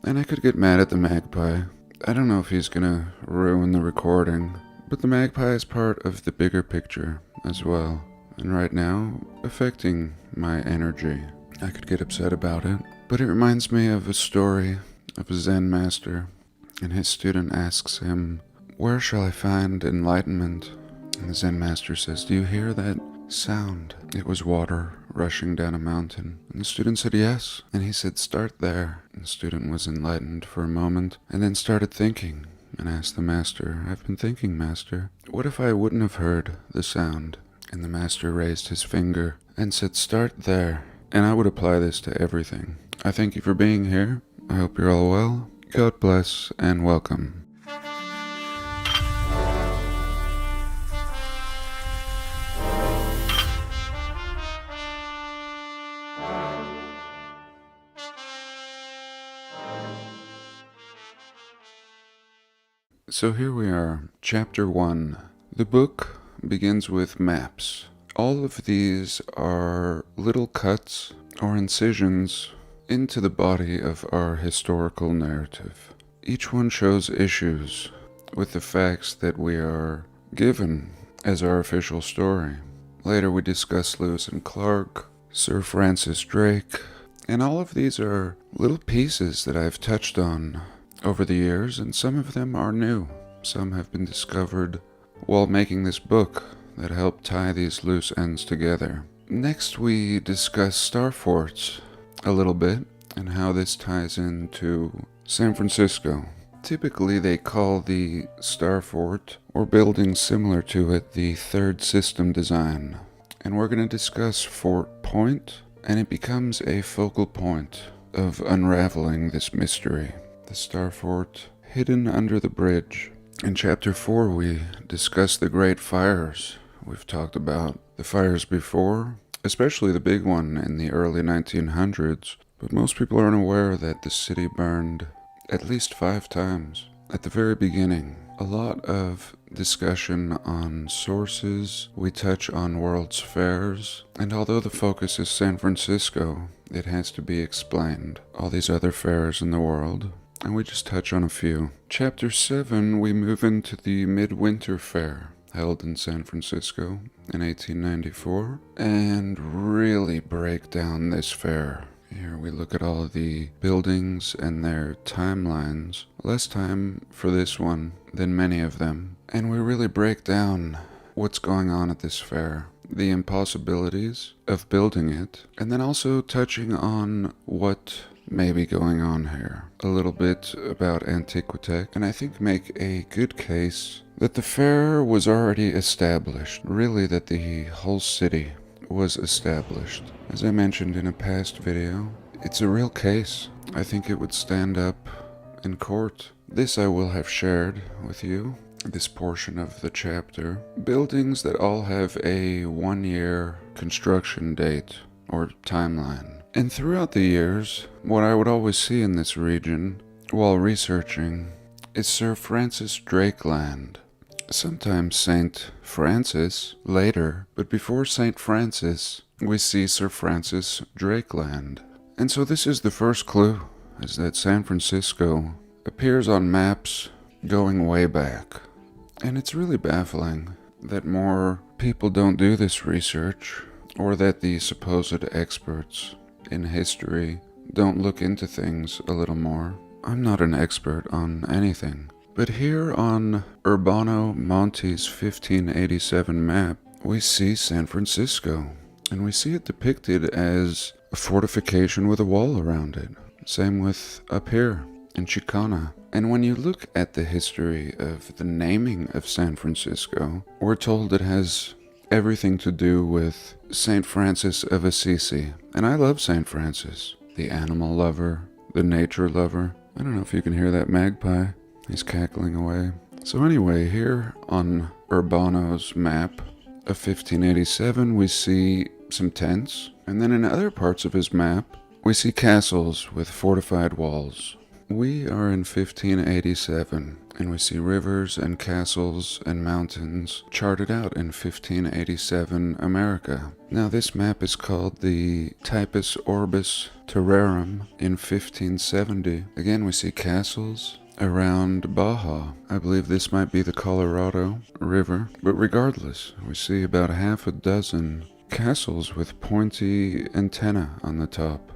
and I could get mad at the magpie. I don't know if he's gonna ruin the recording, but the magpie is part of the bigger picture as well, and right now, affecting my energy. I could get upset about it, but it reminds me of a story of a Zen master, and his student asks him, "Where shall I find enlightenment?" And the Zen master says, "Do you hear that sound?" It was water rushing down a mountain. And the student said, "Yes." And he said, "Start there." And the student was enlightened for a moment, and then started thinking, and asked the master, "I've been thinking, master, what if I wouldn't have heard the sound?" And the master raised his finger and said, "Start there." And I would apply this to everything. I thank you for being here. I hope you're all well. God bless and welcome. So here we are, Chapter 1. The book begins with maps. All of these are little cuts or incisions into the body of our historical narrative. Each one shows issues with the facts that we are given as our official story. Later we discuss Lewis and Clark, Sir Francis Drake, and all of these are little pieces that I've touched on over the years, and some of them are new. Some have been discovered while making this book that help tie these loose ends together. Next we discuss star forts a little bit and how this ties into San Francisco. Typically they call the star fort or building similar to it the third system design. And we're going to discuss Fort Point, and it becomes a focal point of unraveling this mystery. The star fort hidden under the bridge. In Chapter 4 we discuss the Great Fires. We've talked about the fires before, especially the big one in the early 1900s, but most people aren't aware that the city burned at least 5 times. At the very beginning, a lot of discussion on sources, we touch on World's Fairs, and although the focus is San Francisco, it has to be explained. All these other fairs in the world, and we just touch on a few. Chapter 7, we move into the Midwinter Fair, held in San Francisco in 1894, and really break down this fair. Here we look at all of the buildings and their timelines. Less time for this one than many of them. And we really break down what's going on at this fair, the impossibilities of building it, and then also touching on what may be going on here. A little bit about Antiquitech, and I think make a good case that the fair was already established, really that the whole city was established. As I mentioned in a past video, it's a real case. I think it would stand up in court. This I will have shared with you, this portion of the chapter. Buildings that all have a 1-year construction date or timeline. And throughout the years, what I would always see in this region, while researching, is Sir Francis Drake Land. Sometimes St. Francis later, but before St. Francis, we see Sir Francis Drake Land. And so this is the first clue, is that San Francisco appears on maps going way back. And it's really baffling that more people don't do this research, or that the supposed experts in history don't look into things a little more. I'm not an expert on anything, but here on Urbano Monti's 1587 map, we see San Francisco, and we see it depicted as a fortification with a wall around it. Same with up here in Chicana. And when you look at the history of the naming of San Francisco, we're told it has everything to do with St. Francis of Assisi. And I love St. Francis, the animal lover, the nature lover. I don't know if you can hear that magpie. He's cackling away. So anyway, here on Urbano's map of 1587, we see some tents. And then in other parts of his map, we see castles with fortified walls. We are in 1587, and we see rivers and castles and mountains charted out in 1587 America. Now this map is called the Typus Orbis Terrarum in 1570. Again, we see castles around Baja. I believe this might be the Colorado River, but regardless, we see about half a dozen castles with pointy antennae on the top.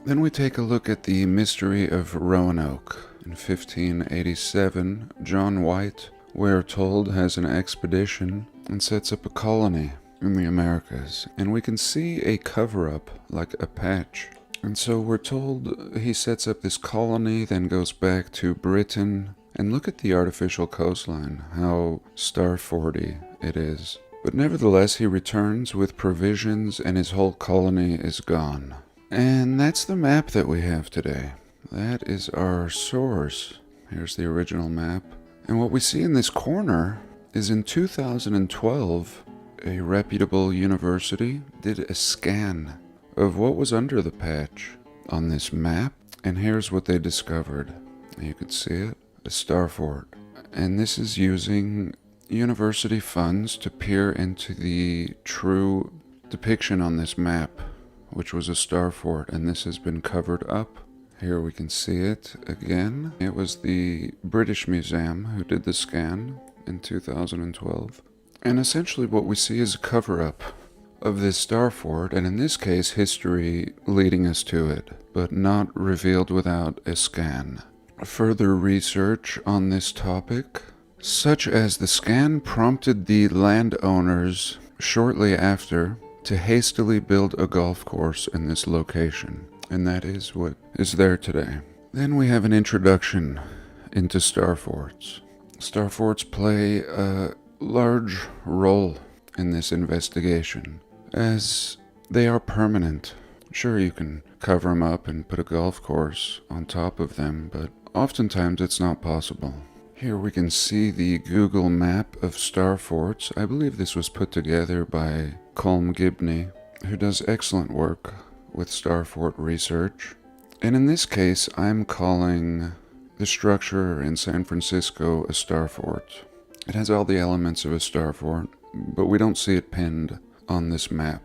Then we take a look at the Mystery of Roanoke. In 1587, John White, we're told, has an expedition and sets up a colony in the Americas. And we can see a cover-up, like a patch. And so we're told he sets up this colony, then goes back to Britain. And look at the artificial coastline, how Starfordy it is. But nevertheless, he returns with provisions and his whole colony is gone. And that's the map that we have today. That is our source. Here's the original map. And what we see in this corner is in 2012, a reputable university did a scan of what was under the patch on this map. And here's what they discovered. You can see it, a star fort. And this is using university funds to peer into the true depiction on this map, which was a star fort, and this has been covered up. Here we can see it again. It was the British Museum who did the scan in 2012. And essentially what we see is a cover-up of this star fort, and in this case history leading us to it, but not revealed without a scan. Further research on this topic, such as the scan prompted the landowners shortly after to hastily build a golf course in this location, and that is what is there today. Then we have an introduction into star forts. Star forts play a large role in this investigation, as they are permanent. Sure, you can cover them up and put a golf course on top of them, but oftentimes it's not possible. Here we can see the Google map of star forts. I believe this was put together by Colm Gibney, who does excellent work with star fort research. And in this case, I'm calling the structure in San Francisco a star fort. It has all the elements of a star fort, but we don't see it pinned on this map.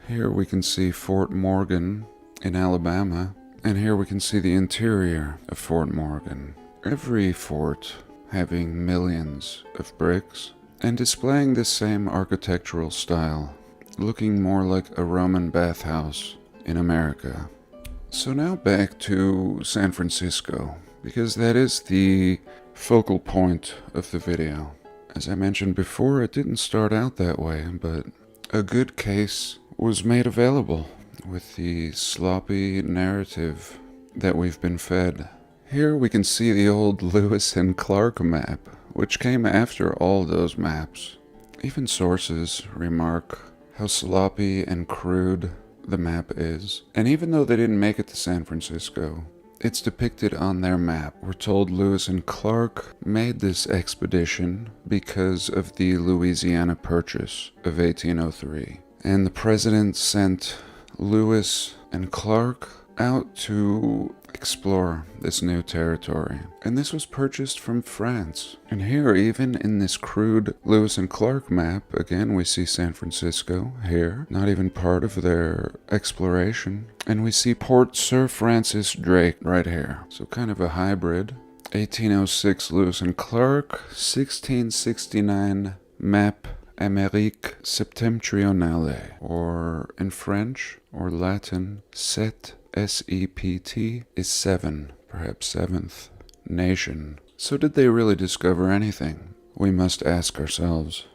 Here we can see Fort Morgan in Alabama, and here we can see the interior of Fort Morgan. Every fort having millions of bricks and displaying this same architectural style, looking more like a Roman bathhouse in America. So now back to San Francisco, because that is the focal point of the video. As I mentioned before, it didn't start out that way, but a good case was made available with the sloppy narrative that we've been fed. Here we can see the old Lewis and Clark map, which came after all those maps. Even sources remark how sloppy and crude the map is. And even though they didn't make it to San Francisco, it's depicted on their map. We're told Lewis and Clark made this expedition because of the Louisiana Purchase of 1803. And the president sent Lewis and Clark out to explore this new territory. And this was purchased from France. And here, even in this crude Lewis and Clark map, again we see San Francisco here, not even part of their exploration. And we see Port Sir Francis Drake right here. So kind of a hybrid. 1806 Lewis and Clark, 1669 map Amérique Septentrionale, or in French or Latin, Sept, S-E-P-T, is seven, perhaps seventh, nation. So did they really discover anything? We must ask ourselves.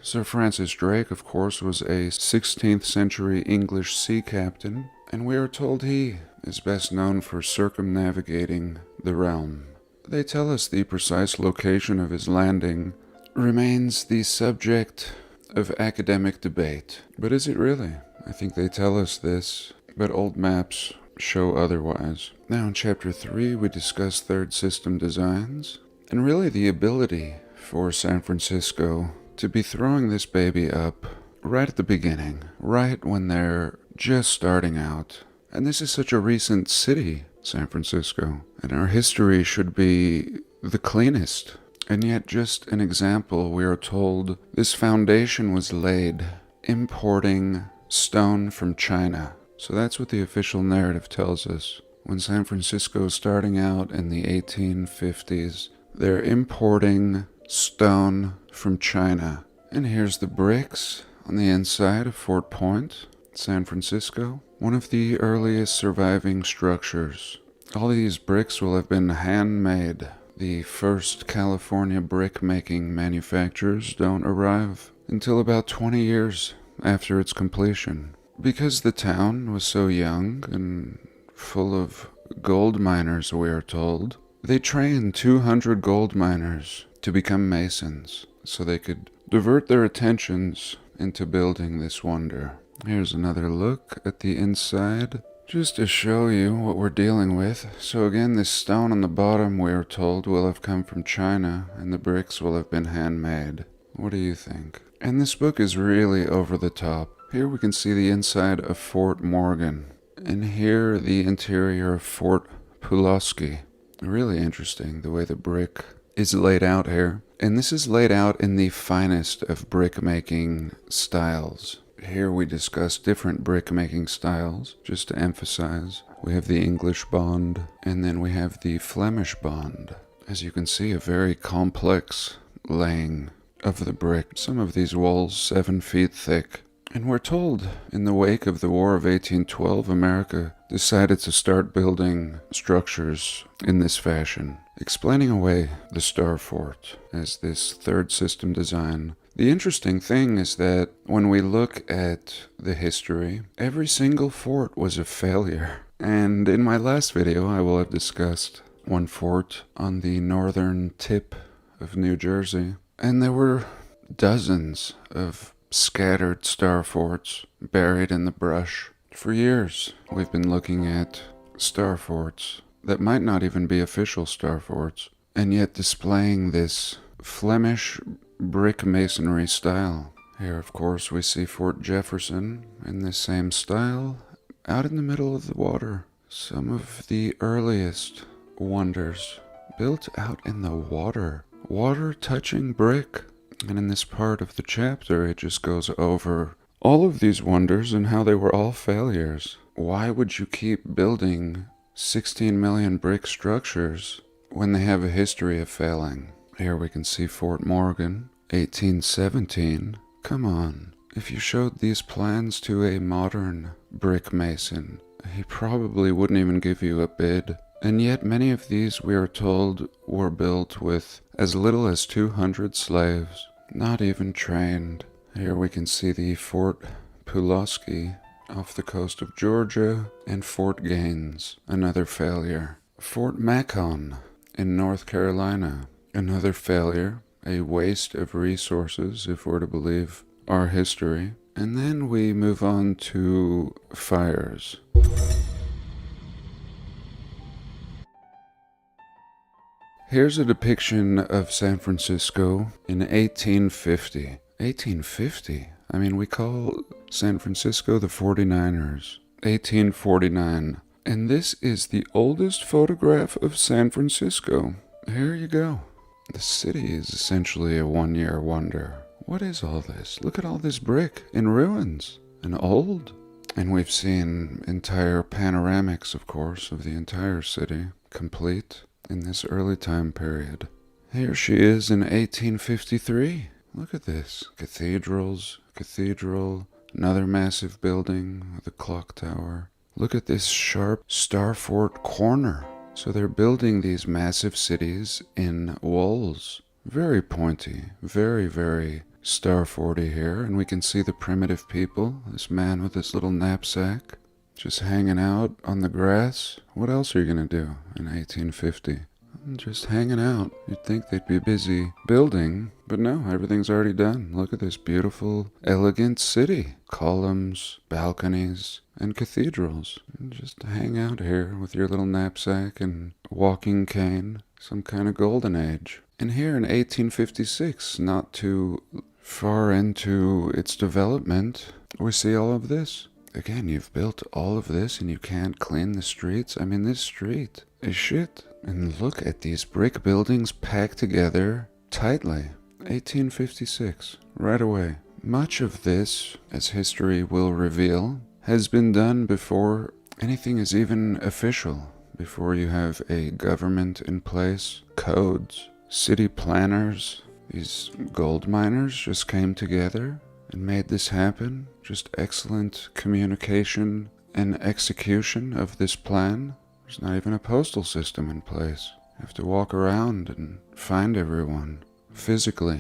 Sir Francis Drake, of course, was a 16th century English sea captain, and we are told he is best known for circumnavigating the realm. They tell us the precise location of his landing remains the subject of academic debate. But is it really? I think they tell us this, but old maps show otherwise. Now in Chapter 3 we discuss third system designs, and really the ability for San Francisco to be throwing this baby up right at the beginning, right when they're just starting out. And this is such a recent city San Francisco. And our history should be the cleanest. And yet, just an example, we are told this foundation was laid importing stone from China. So that's what the official narrative tells us. When San Francisco is starting out in the 1850s, they're importing stone from China. And here's the bricks on the inside of Fort Point, San Francisco, one of the earliest surviving structures. All these bricks will have been handmade. The first California brick-making manufacturers don't arrive until about 20 years after its completion. Because the town was so young and full of gold miners, we are told, they trained 200 gold miners to become masons so they could divert their attentions into building this wonder. Here's another look at the inside, just to show you what we're dealing with. So again, this stone on the bottom, we are told, will have come from China, and the bricks will have been handmade. What do you think? And this book is really over the top. Here we can see the inside of Fort Morgan, and here the interior of Fort Pulaski. Really interesting the way the brick is laid out here. And this is laid out in the finest of brick-making styles. Here we discuss different brick-making styles, just to emphasize. We have the English bond, and then we have the Flemish bond. As you can see, a very complex laying of the brick. Some of these walls 7 feet thick. And we're told, in the wake of the War of 1812, America decided to start building structures in this fashion, explaining away the Star Fort as this third system design. The interesting thing is that when we look at the history, every single fort was a failure. And in my last video, I will have discussed one fort on the northern tip of New Jersey. And there were dozens of scattered star forts buried in the brush. For years, we've been looking at star forts that might not even be official star forts, and yet displaying this Flemish brick masonry style. Here, of course, we see Fort Jefferson in this same style, out in the middle of the water. Some of the earliest wonders built out in the water. Water touching brick. And in this part of the chapter, it just goes over all of these wonders and how they were all failures. Why would you keep building 16 million brick structures when they have a history of failing? Here we can see Fort Morgan, 1817. Come on. If you showed these plans to a modern brick mason, he probably wouldn't even give you a bid. And yet many of these, we are told, were built with as little as 200 slaves, not even trained. Here we can see the Fort Pulaski off the coast of Georgia, and Fort Gaines, another failure. Fort Macon in North Carolina, another failure, a waste of resources if we're to believe our history. And then we move on to fires. Here's a depiction of San Francisco in 1850. 1850? I mean, we call San Francisco the 49ers. 1849. And this is the oldest photograph of San Francisco. Here you go. The city is essentially a one-year wonder. What is all this? Look at all this brick in ruins and old. And we've seen entire panoramics, of course, of the entire city, complete in this early time period. Here she is in 1853. Look at this. Cathedral, another massive building with a clock tower. Look at this sharp Star Fort corner. So they're building these massive cities in walls. Very pointy, very, very Star Forty here. And we can see the primitive people, this man with this little knapsack, just hanging out on the grass. What else are you going to do in 1850? Just hanging out. You'd think they'd be busy building, but no, everything's already done. Look at this beautiful, elegant city. Columns, balconies, and cathedrals. And just hang out here with your little knapsack and walking cane. Some kind of golden age. And here in 1856, not too far into its development, we see all of this. Again, you've built all of this and you can't clean the streets? I mean, this street is shit. And look at these brick buildings packed together tightly. 1856, right away. Much of this, as history will reveal, has been done before anything is even official, before you have a government in place, codes, city planners. These gold miners just came together and made this happen. Just excellent communication and execution of this plan. There's not even a postal system in place. You have to walk around and find everyone physically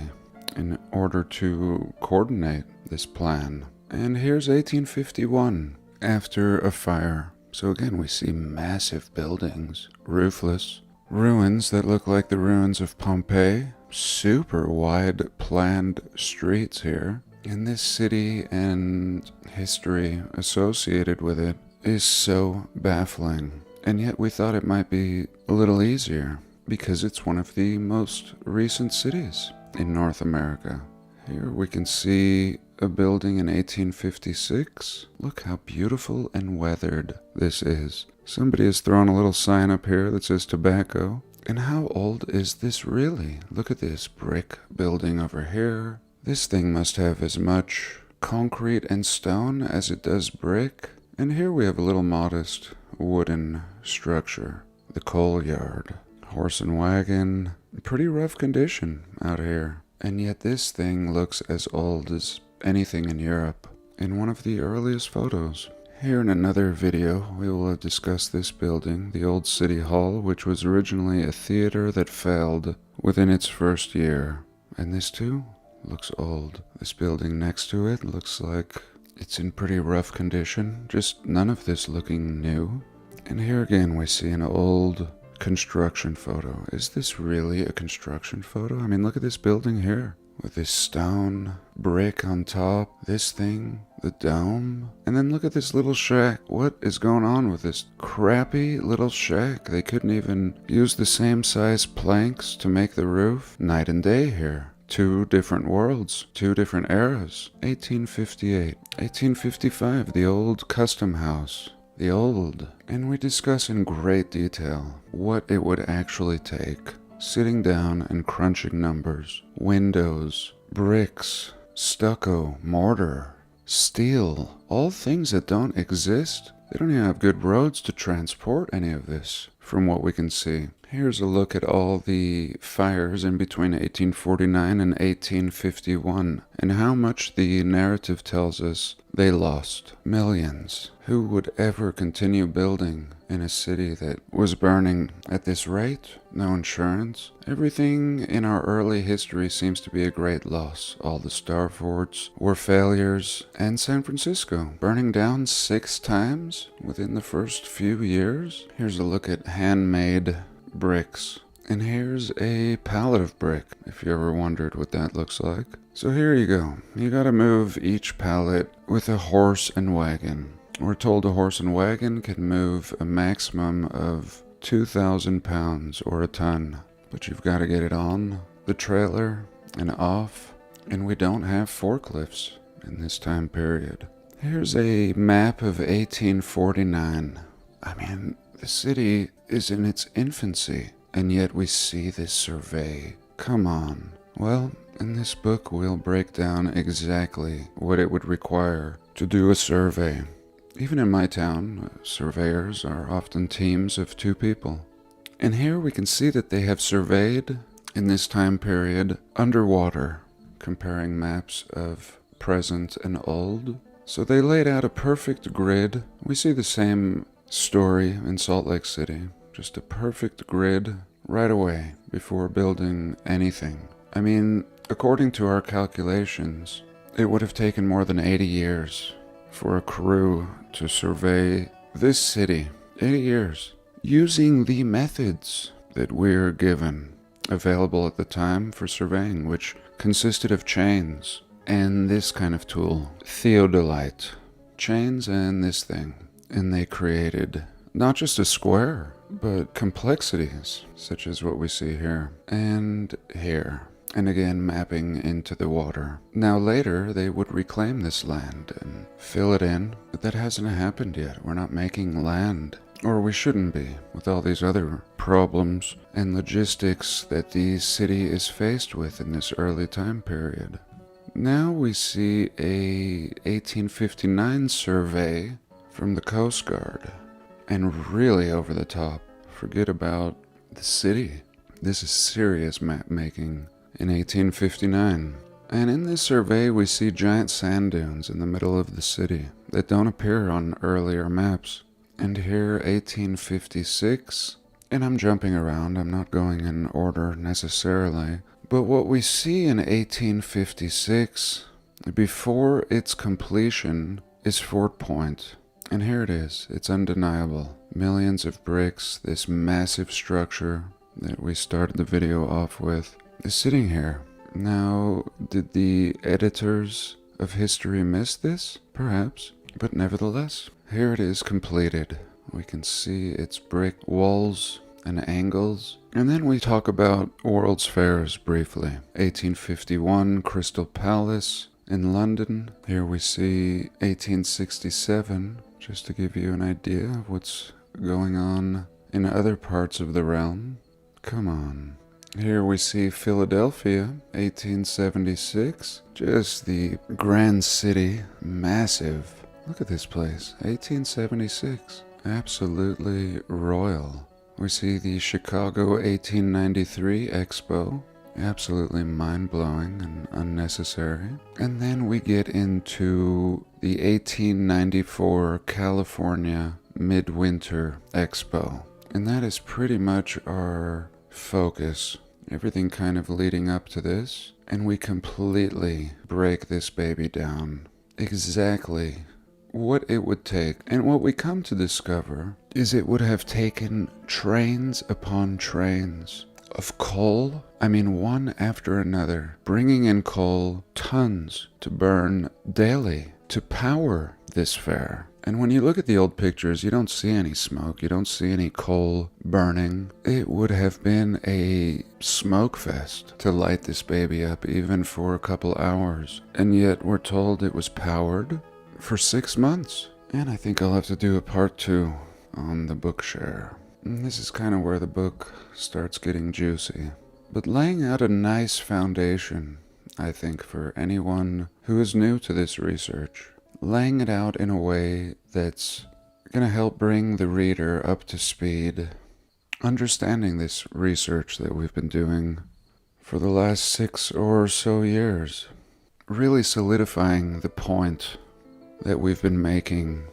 in order to coordinate this plan. And here's 1851, after a fire. So again, we see massive buildings, roofless, ruins that look like the ruins of Pompeii, super wide planned streets here. And this city and history associated with it is so baffling. And yet we thought it might be a little easier because it's one of the most recent cities in North America. Here we can see a building in 1856. Look how beautiful and weathered this is. Somebody has thrown a little sign up here that says tobacco. And how old is this really? Look at this brick building over here. This thing must have as much concrete and stone as it does brick. And here we have a little modest wooden structure. The coal yard. Horse and wagon. Pretty rough condition out here. And yet this thing looks as old as anything in Europe. In one of the earliest photos. Here in another video, we will discuss this building, the old City Hall, which was originally a theater that failed within its first year. And this too looks old. This building next to it looks like it's in pretty rough condition, just none of this looking new. And here again we see an old construction photo. Is this really a construction photo? I mean, look at this building here. With this stone brick on top, this thing, the dome, and then look at this little shack. What is going on with this crappy little shack? They couldn't even use the same size planks to make the roof. Night and day here. Two different worlds, two different eras. 1858, 1855, the old custom house. The old. And we discuss in great detail what it would actually take. Sitting down and crunching numbers, windows, bricks, stucco, mortar, steel, all things that don't exist. They don't even have good roads to transport any of this, from what we can see. Here's a look at all the fires in between 1849 and 1851, and how much the narrative tells us they lost. Millions. Who would ever continue building in a city that was burning at this rate? No insurance. Everything in our early history seems to be a great loss. All the star forts were failures, and San Francisco burning down 6 times within the first few years. Here's a look at handmade bricks. And here's a pallet of brick, if you ever wondered what that looks like. So here you go. You gotta move each pallet with a horse and wagon. We're told a horse and wagon can move a maximum of 2,000 pounds or a ton. But you've got to get it on the trailer and off. And we don't have forklifts in this time period. Here's a map of 1849. I mean, the city is in its infancy, and yet we see this survey. Come on. Well, in this book we'll break down exactly what it would require to do a survey. Even in my town, surveyors are often teams of 2 people. And here we can see that they have surveyed, in this time period, underwater, comparing maps of present and old. So they laid out a perfect grid. We see the same story in Salt Lake City. Just a perfect grid right away before building anything. I mean, according to our calculations, it would have taken more than 80 years for a crew to survey this city. 80 years. Using the methods that we're given available at the time for surveying, which consisted of chains and this kind of tool, theodolite. Chains and this thing. And they created not just a square, but complexities, such as what we see here and here. and again mapping into the water. Now later they would reclaim this land and fill it in, but that hasn't happened yet. We're not making land, or we shouldn't be, with all these other problems and logistics that the city is faced with in this early time period. Now we see a 1859 survey from the Coast Guard, and really over the top. Forget about the city. This is serious map making in 1859. And in this survey we see giant sand dunes in the middle of the city that don't appear on earlier maps. And here 1856, and I'm jumping around, I'm not going in order necessarily, but what we see in 1856 before its completion is Fort Point. And here it is, it's undeniable. Millions of bricks, this massive structure that we started the video off with is sitting here. Now, did the editors of history miss this? Perhaps, but nevertheless, here it is completed. We can see its brick walls and angles. And then we talk about World's Fairs briefly. 1851, Crystal Palace in London. Here we see 1867, just to give you an idea of what's going on in other parts of the realm. Come on. Here we see Philadelphia, 1876. Just the grand city, massive. Look at this place, 1876. Absolutely royal. We see the Chicago 1893 Expo. Absolutely mind-blowing and unnecessary. And then we get into the 1894 California Midwinter Expo. And that is pretty much our focus. Everything kind of leading up to this. And we completely break this baby down. Exactly what it would take. And what we come to discover is it would have taken trains upon trains of coal, one after another, bringing in coal, tons to burn daily to power this fair. And when you look at the old pictures, you don't see any smoke, you don't see any coal burning. It would have been a smoke fest to light this baby up even for a couple hours. And yet we're told it was powered for 6 months. And I think I'll have to do a part 2 on the Bookshare. And this is kind of where the book starts getting juicy. But laying out a nice foundation, I think, for anyone who is new to this research. Laying it out in a way that's going to help bring the reader up to speed, understanding this research that we've been doing for the last 6 or so years, really solidifying the point that we've been making,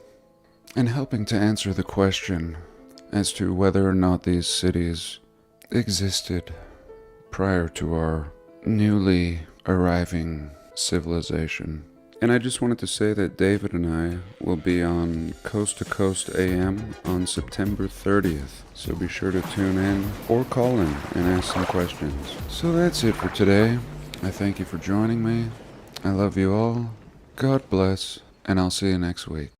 and helping to answer the question as to whether or not these cities existed prior to our newly arriving civilization. And I just wanted to say that David and I will be on Coast to Coast AM on September 30th. So be sure to tune in or call in and ask some questions. So that's it for today. I thank you for joining me. I love you all. God bless, and I'll see you next week.